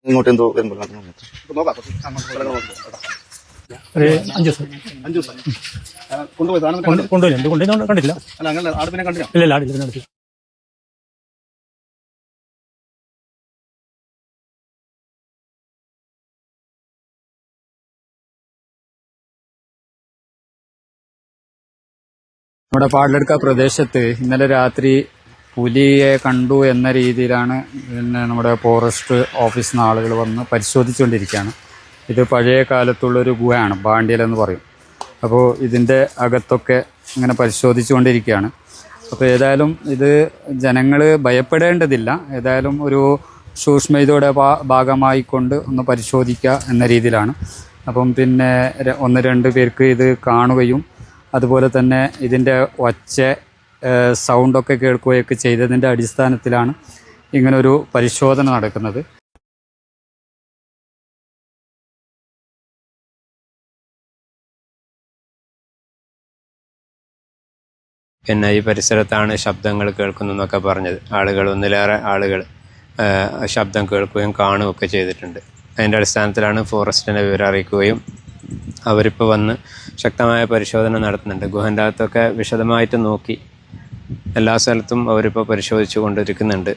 ഇങ്ങോട്ട് എന്തോ വരുമ്പോൾ ഒരു 5 ദിവസം കൊണ്ടുപോയി കണ്ടില്ല. ഇല്ല ആടില്ല അടുത്ത്. നമ്മുടെ പാടലടുക്ക പ്രദേശത്ത് ഇന്നലെ രാത്രി പുലിയെ കണ്ടു എന്ന രീതിയിലാണ് പിന്നെ നമ്മുടെ ഫോറസ്റ്റ് ഓഫീസിൽ നിന്ന് ആളുകൾ വന്ന് പരിശോധിച്ചുകൊണ്ടിരിക്കുകയാണ്. ഇത് പഴയ കാലത്തുള്ളൊരു ഗുഹയാണ്, ബാണ്ടിയൽ എന്ന് പറയും. അപ്പോൾ ഇതിൻ്റെ അകത്തൊക്കെ ഇങ്ങനെ പരിശോധിച്ചുകൊണ്ടിരിക്കുകയാണ്. അപ്പോൾ ഏതായാലും ഇത് ജനങ്ങൾ ഭയപ്പെടേണ്ടതില്ല. ഏതായാലും ഒരു സൂക്ഷ്മതയുടെ ഭാഗമായിക്കൊണ്ട് ഒന്ന് പരിശോധിക്കുക എന്ന രീതിയിലാണ്. അപ്പം പിന്നെ 1-2 പേർക്ക് ഇത് കാണുകയും അതുപോലെ തന്നെ ഇതിൻ്റെ ഒച്ച സൗണ്ടൊക്കെ കേൾക്കുകയൊക്കെ ചെയ്തതിൻ്റെ അടിസ്ഥാനത്തിലാണ് ഇങ്ങനൊരു പരിശോധന നടക്കുന്നത്. പിന്നെ ഈ പരിസരത്താണ് ശബ്ദങ്ങൾ കേൾക്കുന്നതെന്നൊക്കെ പറഞ്ഞത്. ആളുകൾ, ഒന്നിലേറെ ആളുകൾ ശബ്ദം കേൾക്കുകയും കാണുകയൊക്കെ ചെയ്തിട്ടുണ്ട്. അതിൻ്റെ അടിസ്ഥാനത്തിലാണ് ഫോറസ്റ്റിനെ വിവരം അറിയിക്കുകയും അവരിപ്പോൾ വന്ന് ശക്തമായ പരിശോധന നടത്തുന്നുണ്ട്. ഗുഹൻ്റെ അകത്തൊക്കെ വിശദമായിട്ട് നോക്കി എല്ലാ സ്ഥലത്തും അവരിപ്പോൾ പരിശോധിച്ചു കൊണ്ടിരിക്കുന്നുണ്ട്.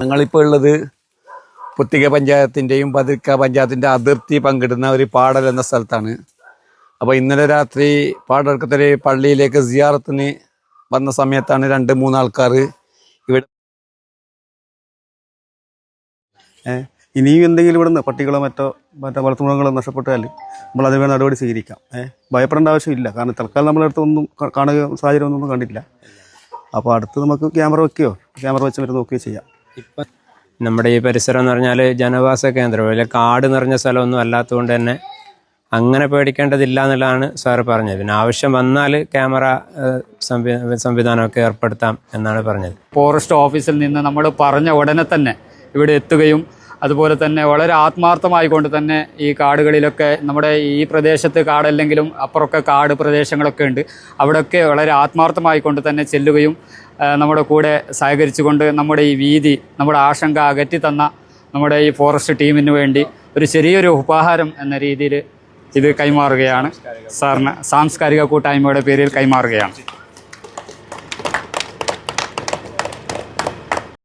ഞങ്ങളിപ്പോൾ ഉള്ളത് പുത്തിക പഞ്ചായത്തിൻ്റെയും പതിക്ക പഞ്ചായത്തിൻ്റെ അതിർത്തി പങ്കിടുന്ന ഒരു പാടൽ എന്ന സ്ഥലത്താണ്. അപ്പോൾ ഇന്നലെ രാത്രി പാടൽക്കത്തിലെ പള്ളിയിലേക്ക് സിയാറത്തിന് വന്ന സമയത്താണ് 2-3 ആൾക്കാർ ഇവിടെ. ഇനിയും എന്തെങ്കിലും ഇവിടുന്ന് പട്ടികളോ മറ്റോ വളർത്തുമൃഗങ്ങളോ നഷ്ടപ്പെട്ടാൽ നമ്മൾ അതിന് നടപടി സ്വീകരിക്കാം. ഭയപ്പെടേണ്ട ആവശ്യമില്ല. കാരണം തൽക്കാലം നമ്മളടുത്ത് ഒന്നും കാണുക സാഹചര്യം ഒന്നും കണ്ടില്ല. അപ്പോൾ അടുത്ത് നമുക്ക് ക്യാമറ വെച്ച് വരെ നോക്കുകയോ ചെയ്യാം. ഇപ്പം നമ്മുടെ ഈ പരിസരം എന്ന് പറഞ്ഞാൽ ജനവാസ കേന്ദ്രം, വലിയ കാട് നിറഞ്ഞ സ്ഥലമൊന്നും അല്ലാത്തതുകൊണ്ട് തന്നെ അങ്ങനെ പേടിക്കേണ്ടതില്ല എന്നുള്ളതാണ് സാറ് പറഞ്ഞത്. പിന്നെ ആവശ്യം വന്നാൽ ക്യാമറ സംവിധാനമൊക്കെ ഏർപ്പെടുത്താം എന്നാണ് പറഞ്ഞത്. ഫോറസ്റ്റ് ഓഫീസിൽ നിന്ന് നമ്മൾ പറഞ്ഞ ഉടനെ തന്നെ ഇവിടെ എത്തുകയും അതുപോലെ തന്നെ വളരെ ആത്മാർത്ഥമായിക്കൊണ്ട് തന്നെ ഈ കാടുകളിലൊക്കെ, നമ്മുടെ ഈ പ്രദേശത്ത് കാടല്ലെങ്കിലും അപ്പുറമൊക്കെ കാട് പ്രദേശങ്ങളൊക്കെ ഉണ്ട്, അവിടെയൊക്കെ വളരെ ആത്മാർത്ഥമായിക്കൊണ്ട് തന്നെ ചെല്ലുകയും നമ്മുടെ കൂടെ സഹകരിച്ചുകൊണ്ട് നമ്മുടെ ഈ വീതി, നമ്മുടെ ആശങ്ക അകറ്റി തന്ന നമ്മുടെ ഈ ഫോറസ്റ്റ് ടീമിന് വേണ്ടി ഒരു ചെറിയൊരു ഉപഹാരം എന്ന രീതിയിൽ ഇത് കൈമാറുകയാണ്. സാറിന് സാംസ്കാരിക കൂട്ടായ്മയുടെ പേരിൽ കൈമാറുകയാണ്.